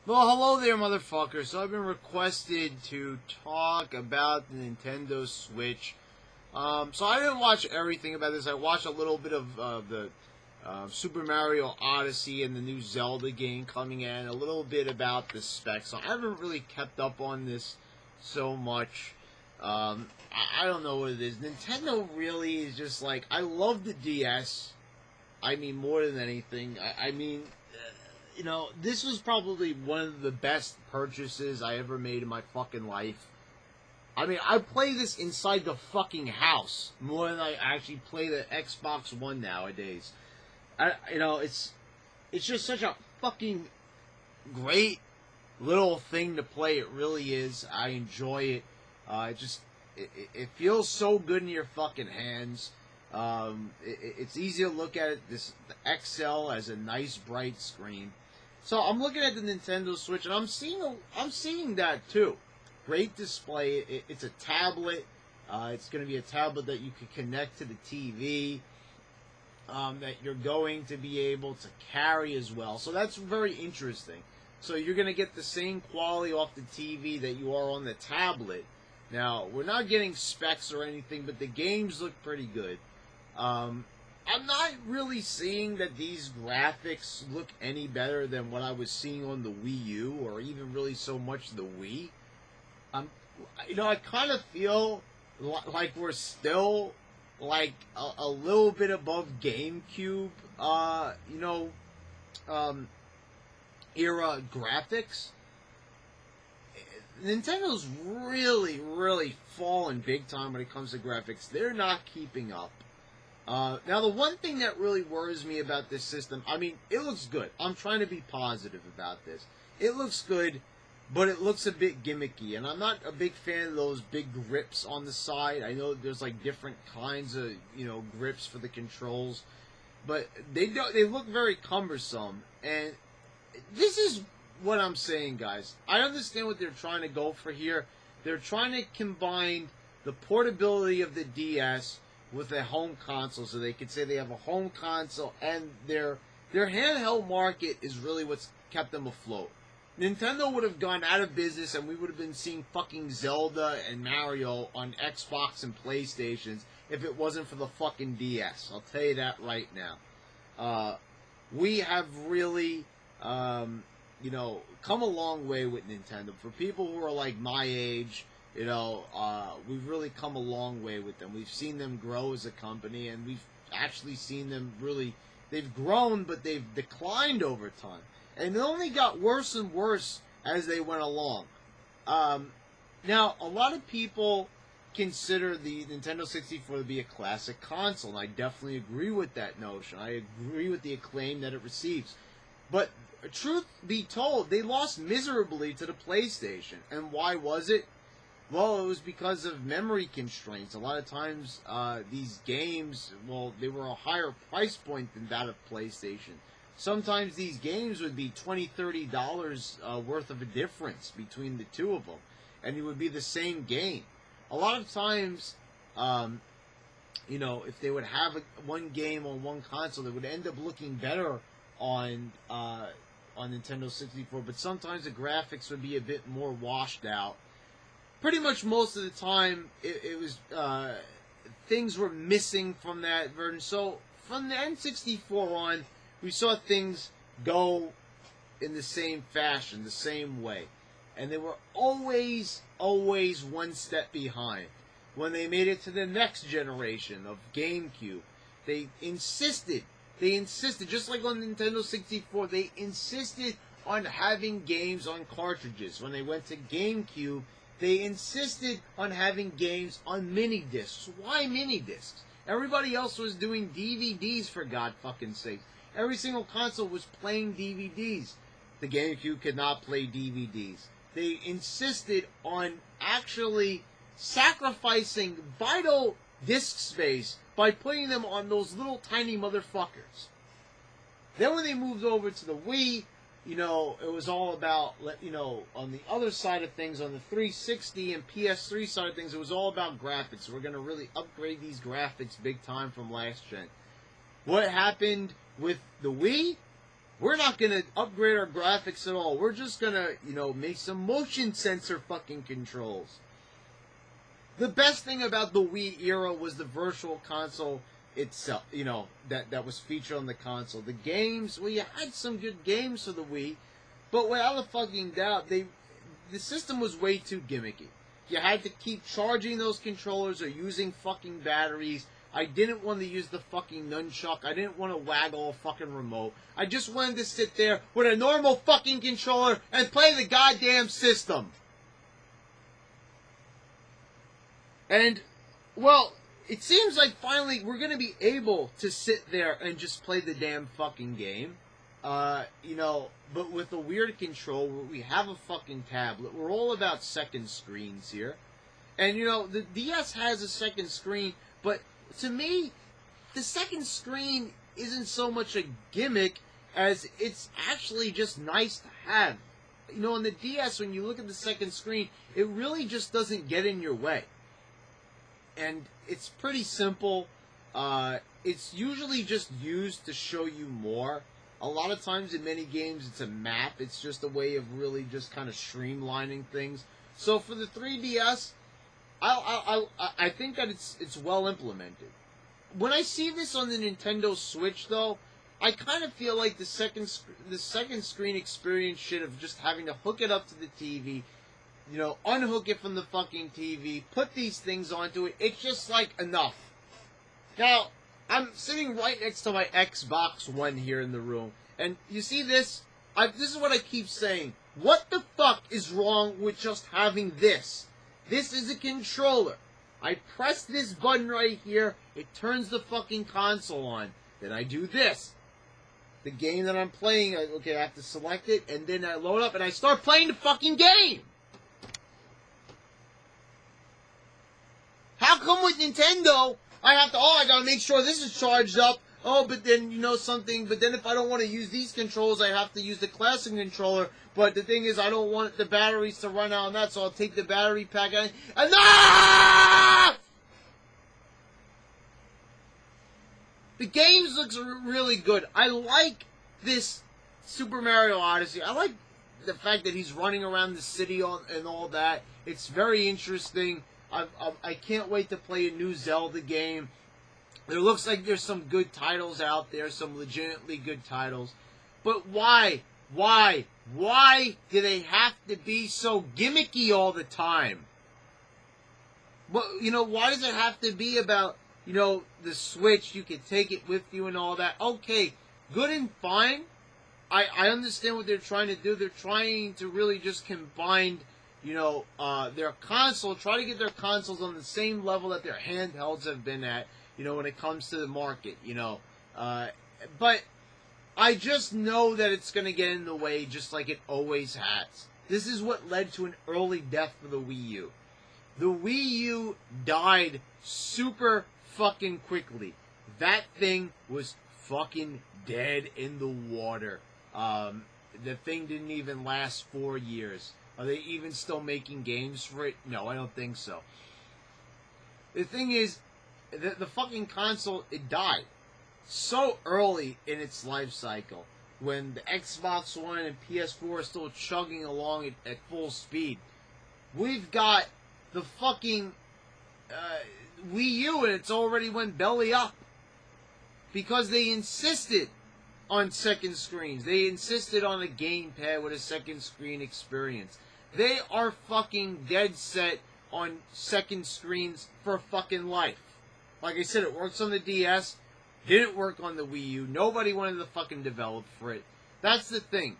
Well, hello there, motherfucker. So I've been requested to talk about the Nintendo Switch. So I didn't watch everything about this. I watched a little bit of the Super Mario Odyssey and the new Zelda game coming in, a little bit about the specs. So I haven't really kept up on this so much. I don't know what it is. Nintendo really is just like, I love the DS. I mean, more than anything. This was probably one of the best purchases I ever made in my fucking life. I mean, I play this inside the fucking house more than I actually play the Xbox One nowadays. It's just such a fucking great little thing to play. It really is. I enjoy it. It feels so good in your fucking hands. It's easy to look at it. The XL has a nice bright screen. So I'm looking at the Nintendo Switch, and I'm seeing that too. Great display. It's a tablet. It's going to be a tablet that you can connect to the TV. That you're going to be able to carry as well. So that's very interesting. So you're going to get the same quality off the TV that you are on the tablet. Now, we're not getting specs or anything, but the games look pretty good. I'm not really seeing that these graphics look any better than what I was seeing on the Wii U, or even really so much the Wii. I kind of feel like we're still like a little bit above GameCube, era graphics. Nintendo's really, really fallen big time when it comes to graphics. They're not keeping up. Now, the one thing that really worries me about this system, I mean, it looks good. I'm trying to be positive about this. It looks good, but it looks a bit gimmicky, and I'm not a big fan of those big grips on the side. I know there's like different kinds of, grips for the controls, but they look very cumbersome, and this is what I'm saying, guys. I understand what they're trying to go for here. They're trying to combine the portability of the DS with a home console, so they could say they have a home console, and their handheld market is really what's kept them afloat. Nintendo would have gone out of business, and we would have been seeing fucking Zelda and Mario on Xbox and PlayStations if it wasn't for the fucking DS. I'll tell you that right now. We have really, come a long way with Nintendo. For people who are like my age, we've really come a long way with them. We've seen them grow as a company, and we've actually seen them really, they've grown, but they've declined over time. And it only got worse and worse as they went along. Now, a lot of people consider the Nintendo 64 to be a classic console, and I definitely agree with that notion. I agree with the acclaim that it receives. But truth be told, they lost miserably to the PlayStation. And why was it? Well, it was because of memory constraints. A lot of times, these games, they were a higher price point than that of PlayStation. Sometimes these games would be $20, $30 worth of a difference between the two of them. And it would be the same game. A lot of times, if they would have one game on one console, it would end up looking better on Nintendo 64. But sometimes the graphics would be a bit more washed out. Pretty much most of the time, it was things were missing from that version. So from the N64 on, we saw things go in the same fashion, the same way. And they were always one step behind. When they made it to the next generation of GameCube, they insisted, just like on Nintendo 64, they insisted on having games on cartridges. When they went to GameCube, they insisted on having games on mini discs. Why mini discs? Everybody else was doing DVDs, for God fucking sake. Every single console was playing DVDs. The GameCube could not play DVDs. They insisted on actually sacrificing vital disc space by putting them on those little tiny motherfuckers. Then when they moved over to the Wii, it was all about, on the other side of things, on the 360 and PS3 side of things, it was all about graphics. We're going to really upgrade these graphics big time from last gen. What happened with the Wii? We're not going to upgrade our graphics at all. We're just going to, make some motion sensor fucking controls. The best thing about the Wii era was the Virtual Console itself, that was featured on the console. The games, well, you had some good games for the Wii, but without a fucking doubt, the system was way too gimmicky. You had to keep charging those controllers or using fucking batteries. I didn't want to use the fucking nunchuck. I didn't want to waggle a fucking remote. I just wanted to sit there with a normal fucking controller and play the goddamn system. And, well, it seems like finally we're going to be able to sit there and just play the damn fucking game. But with a weird control, we have a fucking tablet. We're all about second screens here. And, the DS has a second screen, but to me, the second screen isn't so much a gimmick as it's actually just nice to have. On the DS, when you look at the second screen, it really just doesn't get in your way. And it's pretty simple. It's usually just used to show you more. A lot of times in many games, it's a map. It's just a way of really just kind of streamlining things. So for the 3DS, I think that it's well implemented. When I see this on the Nintendo Switch, though, I kind of feel like the second screen experience should have just having to hook it up to the TV, unhook it from the fucking TV, put these things onto it. It's just like enough. Now, I'm sitting right next to my Xbox One here in the room, and you see this? This is what I keep saying. What the fuck is wrong with just having this? This is a controller. I press this button right here, it turns the fucking console on. Then I do this. The game that I'm playing, I have to select it, and then I load up, and I start playing the fucking game! How come with Nintendo, I gotta make sure this is charged up. Oh, but then, something, but then if I don't want to use these controls, I have to use the classic controller. But the thing is, I don't want the batteries to run out on that, so I'll take the battery pack out. Enough! The games looks really good. I like this Super Mario Odyssey. I like the fact that he's running around the city and all that. It's very interesting. I can't wait to play a new Zelda game. There looks like there's some good titles out there, some legitimately good titles. But why? Why do they have to be so gimmicky all the time? Well, why does it have to be about, the Switch, you can take it with you and all that? Okay, good and fine. I understand what they're trying to do. They're trying to really just combine, their console, try to get their consoles on the same level that their handhelds have been at, when it comes to the market, but I just know that it's going to get in the way just like it always has. This is what led to an early death for the Wii U. The Wii U died super fucking quickly. That thing was fucking dead in the water. The thing didn't even last 4 years. Are they even still making games for it? No, I don't think so. The thing is, the fucking console, it died so early in its life cycle when the Xbox One and PS4 are still chugging along at full speed. We've got the fucking Wii U and it's already went belly up because they insisted on second screens. They insisted on a gamepad with a second screen experience. They are fucking dead set on second screens for fucking life. Like I said, it works on the DS. Didn't work on the Wii U. Nobody wanted to fucking develop for it. That's the thing.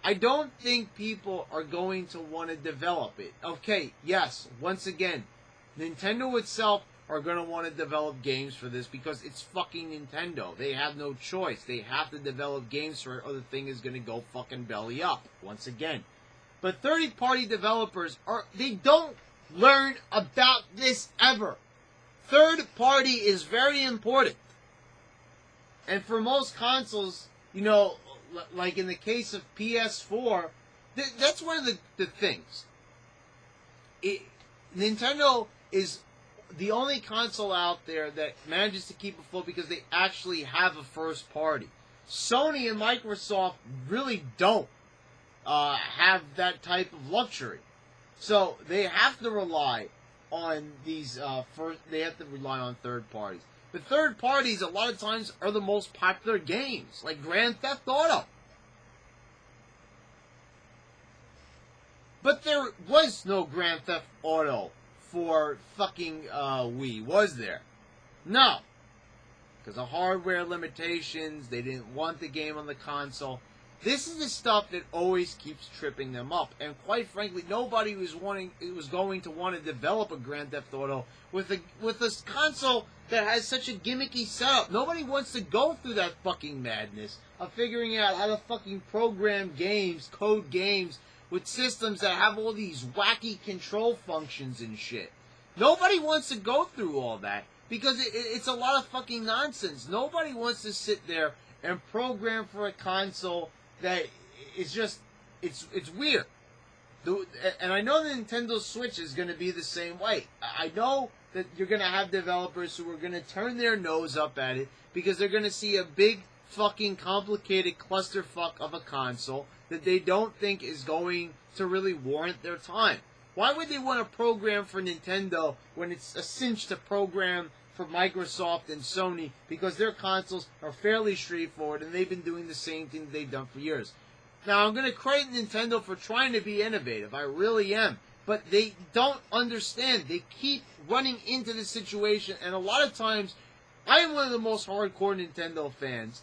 I don't think people are going to want to develop it. Okay, yes, once again, Nintendo itself are going to want to develop games for this because it's fucking Nintendo. They have no choice. They have to develop games for it or the thing is going to go fucking belly up, once again. But third-party developers, they don't learn about this ever. Third party is very important. And for most consoles, like in the case of PS4, that's one of the things. Nintendo is the only console out there that manages to keep afloat because they actually have a first party. Sony and Microsoft really don't have that type of luxury. So they have to rely on these they have to rely on third parties. The third parties a lot of times are the most popular games, like Grand Theft Auto. But there was no Grand Theft Auto for fucking Wii, was there? No. Because of hardware limitations, they didn't want the game on the console. This is the stuff that always keeps tripping them up. And quite frankly, nobody was going to want to develop a Grand Theft Auto with a console that has such a gimmicky setup. Nobody wants to go through that fucking madness of figuring out how to fucking program games, code games, with systems that have all these wacky control functions and shit. Nobody wants to go through all that because it's a lot of fucking nonsense. Nobody wants to sit there and program for a console that is just, it's weird. And I know the Nintendo Switch is going to be the same way. I know that you're going to have developers who are going to turn their nose up at it because they're going to see a big fucking complicated clusterfuck of a console that they don't think is going to really warrant their time. Why would they want to program for Nintendo when it's a cinch to program for Microsoft and Sony because their consoles are fairly straightforward and they've been doing the same thing they've done for years? Now, I'm going to credit Nintendo for trying to be innovative. I really am. But they don't understand. They keep running into this situation, and a lot of times, I am one of the most hardcore Nintendo fans.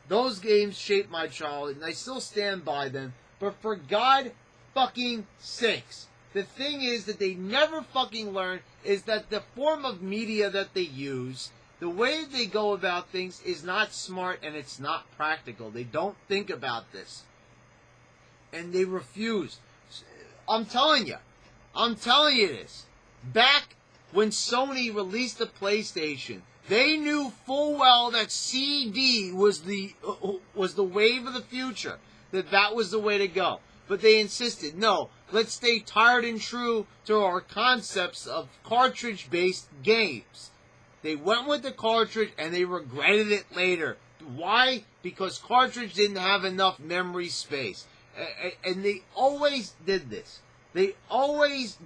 Those games shaped my childhood, and I still stand by them. But for God fucking sakes, the thing is that they never fucking learn is that the form of media that they use, the way they go about things is not smart and it's not practical. They don't think about this. And they refuse. I'm telling you this. Back when Sony released the PlayStation, they knew full well that CD was the wave of the future, that was the way to go. But they insisted, no, let's stay tired and true to our concepts of cartridge-based games. They went with the cartridge and they regretted it later. Why? Because cartridge didn't have enough memory space. And they always did this. They always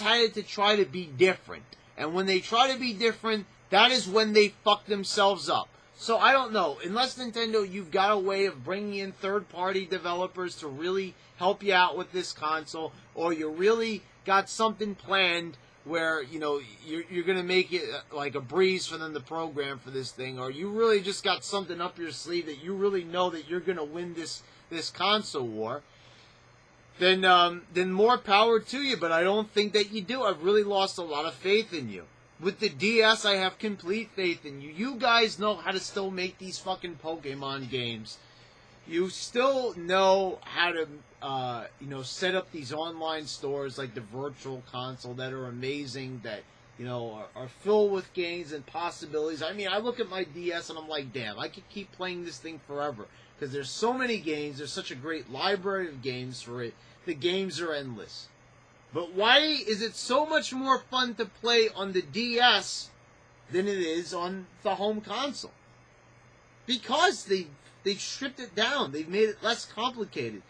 had to try to be different. And when they try to be different, that is when they fuck themselves up. So I don't know. Unless Nintendo, you've got a way of bringing in third-party developers to really help you out with this console, or you really got something planned where, you know, you're going to make it like a breeze for them to program for this thing, or you really just got something up your sleeve that you really know that you're going to win this console war, then more power to you. But I don't think that you do. I've really lost a lot of faith in you. With the DS, I have complete faith in you. You guys know how to still make these fucking Pokemon games. You still know how to, set up these online stores like the Virtual Console that are amazing, that, are filled with games and possibilities. I mean, I look at my DS and I'm like, damn, I could keep playing this thing forever. Because there's so many games, there's such a great library of games for it. The games are endless. But why is it so much more fun to play on the DS than it is on the home console? Because they've stripped it down. They've made it less complicated.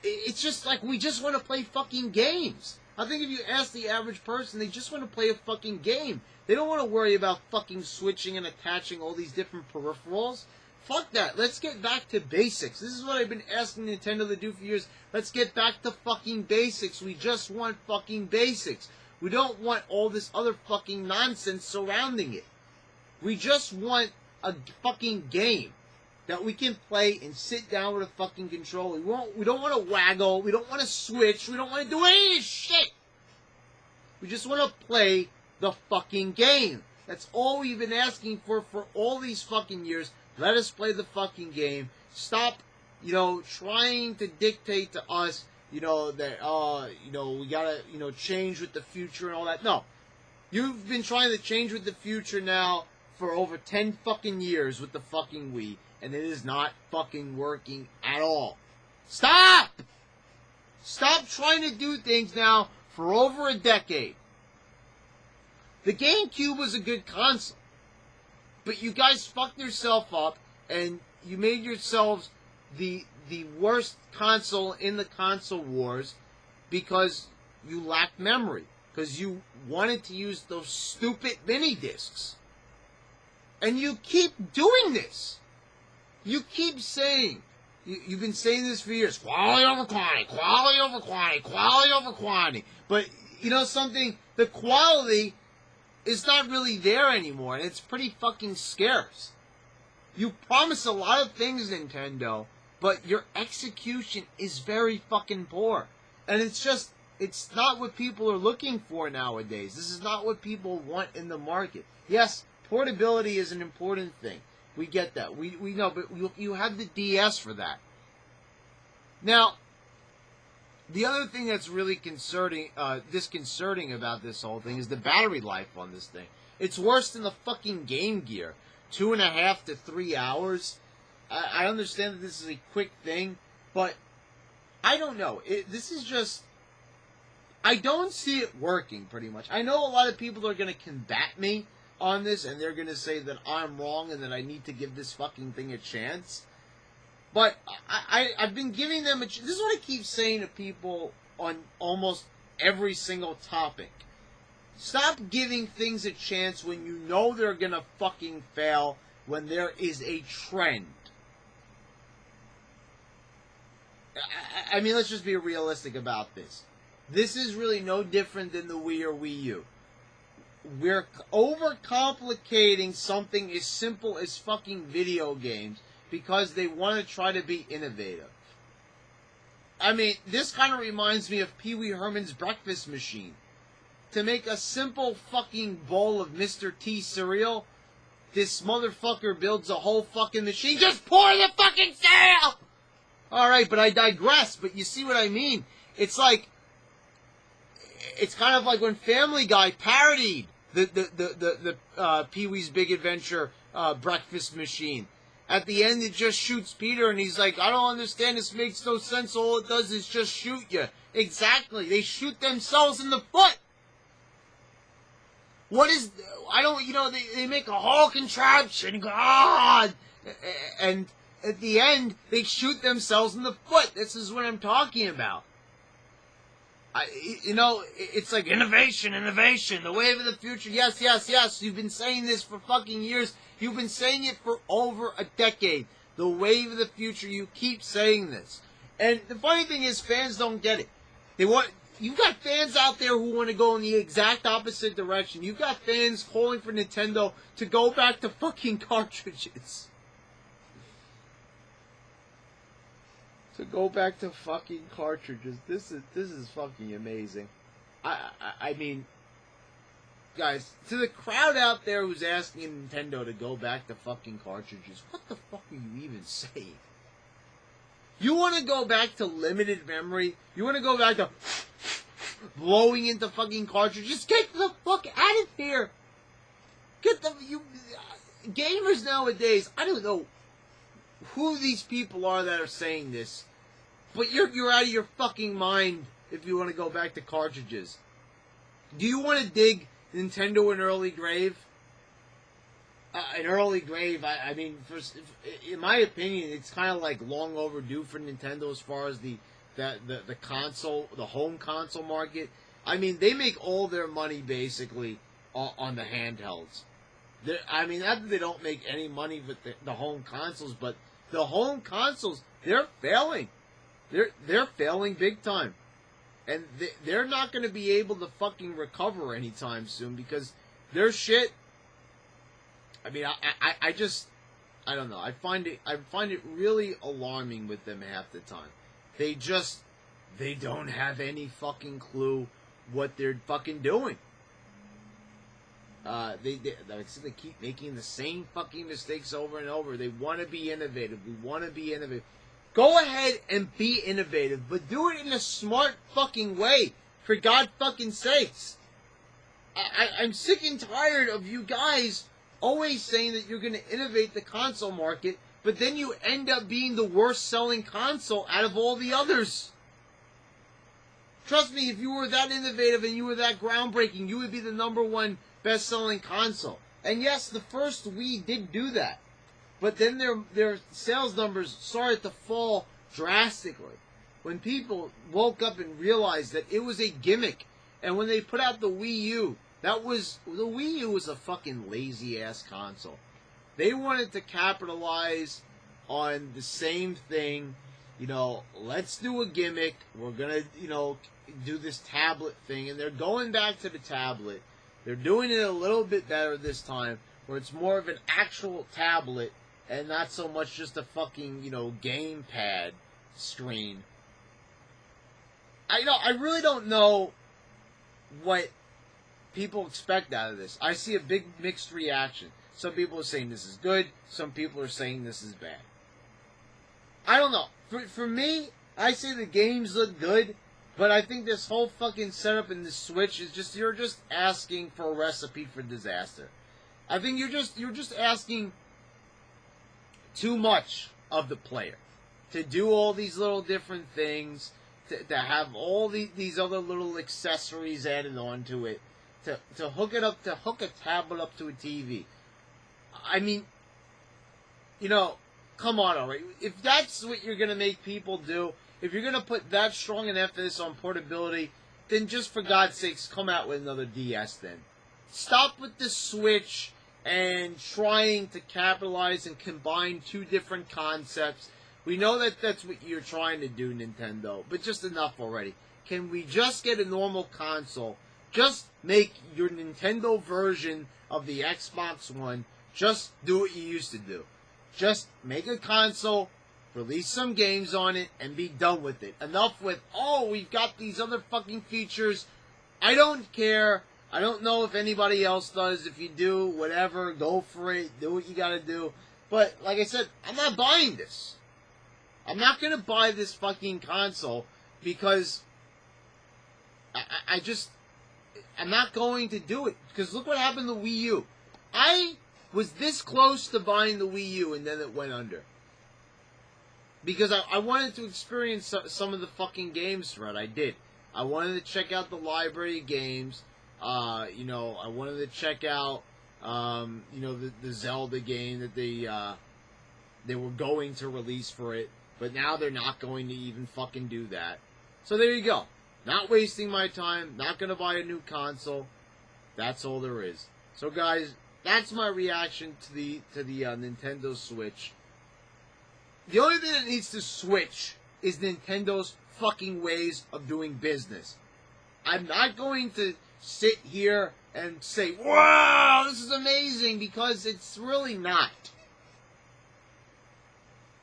It's just like, we just want to play fucking games. I think if you ask the average person, they just want to play a fucking game. They don't want to worry about fucking switching and attaching all these different peripherals. Fuck that. Let's get back to basics. This is what I've been asking Nintendo to do for years. Let's get back to fucking basics. We just want fucking basics. We don't want all this other fucking nonsense surrounding it. We just want a fucking game that we can play and sit down with a fucking controller. We don't want to waggle. We don't want to switch. We don't want to do any of this shit. We just want to play the fucking game. That's all we've been asking for all these fucking years. Let us play the fucking game. Stop, trying to dictate to us, that, we gotta, change with the future and all that. No. You've been trying to change with the future now for over 10 fucking years with the fucking Wii, and it is not fucking working at all. Stop! Stop trying to do things now for over a decade. The GameCube was a good console. But you guys fucked yourself up, and you made yourselves the worst console in the console wars because you lacked memory, because you wanted to use those stupid mini discs. And you keep doing this. You keep saying, you've been saying this for years, quality over quantity, quality over quantity, quality over quantity. But you know something? The quality is not really there anymore, and it's pretty fucking scarce. You promise a lot of things, Nintendo, but your execution is very fucking poor. And it's not what people are looking for nowadays. This is not what people want in the market. Yes, portability is an important thing. We get that. We know, but you have the DS for that. Now, the other thing that's really disconcerting about this whole thing is the battery life on this thing. It's worse than the fucking Game Gear. 2.5 to 3 hours. I understand that this is a quick thing, but I don't know. This is just... I don't see it working, pretty much. I know a lot of people are going to combat me on this, and they're going to say that I'm wrong and that I need to give this fucking thing a chance. But I've been giving them a chance. This is what I keep saying to people on almost every single topic. Stop giving things a chance when you know they're going to fucking fail, when there is a trend. I mean, let's just be realistic about this. This is really no different than the Wii or Wii U. We're overcomplicating something as simple as fucking video games because they want to try to be innovative. I mean, this kind of reminds me of Pee Wee Herman's Breakfast Machine. To make a simple fucking bowl of Mr. T cereal, this motherfucker builds a whole fucking machine. Just pour the fucking cereal! Alright, but I digress, but you see what I mean? It's like... It's kind of like when Family Guy parodied the Pee-wee's Big Adventure breakfast machine. At the end, it just shoots Peter, and he's like, I don't understand, this makes no sense, all it does is just shoot you. Exactly, they shoot themselves in the foot! What is... I don't... You know, they make a whole contraption, God! And at the end, they shoot themselves in the foot. This is what I'm talking about. You know, it's like innovation, the wave of the future. Yes, yes, yes. You've been saying this for fucking years. You've been saying it for over a decade. The wave of the future. You keep saying this. And the funny thing is, fans don't get it. You've got fans out there who want to go in the exact opposite direction. You've got fans calling for Nintendo to go back to fucking cartridges. To go back to fucking cartridges. This is fucking amazing. I mean, guys, to the crowd out there who's asking Nintendo to go back to fucking cartridges, what the fuck are you even saying? You want to go back to limited memory? You want to go back to blowing into fucking cartridges? Get the fuck out of here! Gamers nowadays, I don't know who these people are that are saying this, but you're out of your fucking mind if you want to go back to cartridges. Do you want to dig Nintendo an early grave? An early grave, I mean, in my opinion, it's kind of like long overdue for Nintendo as far as the console, the home console market. I mean, they make all their money basically on the handhelds. I mean, not that they don't make any money with the home consoles, but the home consoles, they're failing. They're failing big time. And they're not going to be able to fucking recover anytime soon because their shit... I mean, I don't know. I find it really alarming with them half the time. They don't have any fucking clue what they're fucking doing. They keep making the same fucking mistakes over and over. They want to be innovative. We want to be innovative. Go ahead and be innovative, but do it in a smart fucking way. For God fucking sakes. I'm sick and tired of you guys always saying that you're going to innovate the console market, but then you end up being the worst selling console out of all the others. Trust me, if you were that innovative and you were that groundbreaking, you would be the #1 best-selling console. And yes, the first Wii did do that. but then their sales numbers started to fall drastically when people woke up and realized that it was a gimmick. And when they put out the Wii U, the Wii U was a fucking lazy ass console. They wanted to capitalize on the same thing. Let's do a gimmick. We're gonna, do this tablet thing, and they're going back to the tablet. They're doing it a little bit better this time, where it's more of an actual tablet and not so much just a fucking, gamepad screen. I really don't know what people expect out of this. I see a big mixed reaction. Some people are saying this is good. Some people are saying this is bad. I don't know. For me, I say the games look good, but I think this whole fucking setup in the Switch is just, you're just asking for a recipe for disaster. I think you're just asking too much of the player to do all these little different things, to have all these other little accessories added onto it, to hook a tablet up to a TV. I mean, come on already. If that's what you're going to make people do, if you're going to put that strong an emphasis on portability, then just for God's sakes, come out with another DS then. Stop with the Switch and trying to capitalize and combine two different concepts. We know that that's what you're trying to do, Nintendo, but just enough already. Can we just get a normal console? Just make your Nintendo version of the Xbox One. Just do what you used to do. Just make a console, release some games on it, and be done with it. Enough with, we've got these other fucking features. I don't care. I don't know if anybody else does. If you do, whatever, go for it. Do what you gotta do. But, like I said, I'm not buying this. I'm not gonna buy this fucking console because I'm not going to do it. Because look what happened to Wii U. I was this close to buying the Wii U and then it went under. Because I wanted to experience some of the fucking games for it. I did. I wanted to check out the library of games. I wanted to check out, the Zelda game that they were going to release for it. But now they're not going to even fucking do that. So there you go. Not wasting my time. Not going to buy a new console. That's all there is. So guys, that's my reaction to the Nintendo Switch. The only thing that needs to switch is Nintendo's fucking ways of doing business. I'm not going to sit here and say, wow, this is amazing, because it's really not.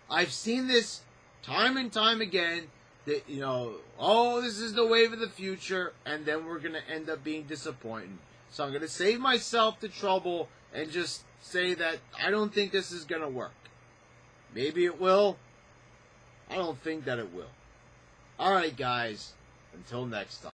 I've seen this time and time again, that, this is the wave of the future, and then we're going to end up being disappointed. So I'm going to save myself the trouble and just say that I don't think this is going to work. Maybe it will. I don't think that it will. Alright, guys. Until next time.